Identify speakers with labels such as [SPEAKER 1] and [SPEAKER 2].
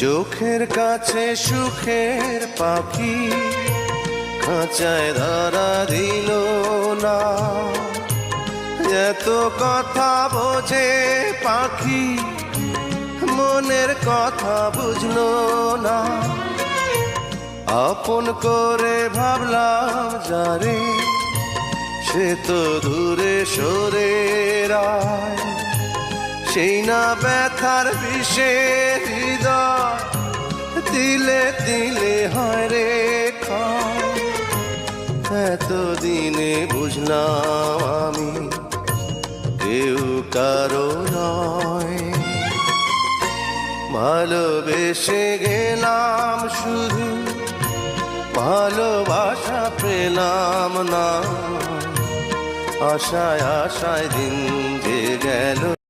[SPEAKER 1] চোখের কাছে সুখের পাখি খাঁচায় ধরা দিল না। এত কথা বোঝে পাখি মনের কথা বুঝলো না। আপন করে ভাবলাম যারে সে তো দূরে সরে রায়। সেই না ব্যথার বিষে হৃদয় দিলে দিলে হয় রে ক্ষয়। এতদিনে বুঝলাম আমি কেউ কারো নয়। ভালোবেসে গেলাম শুধু ভালোবাসা পেলাম না। আশায় আশায় দিন যে গেল।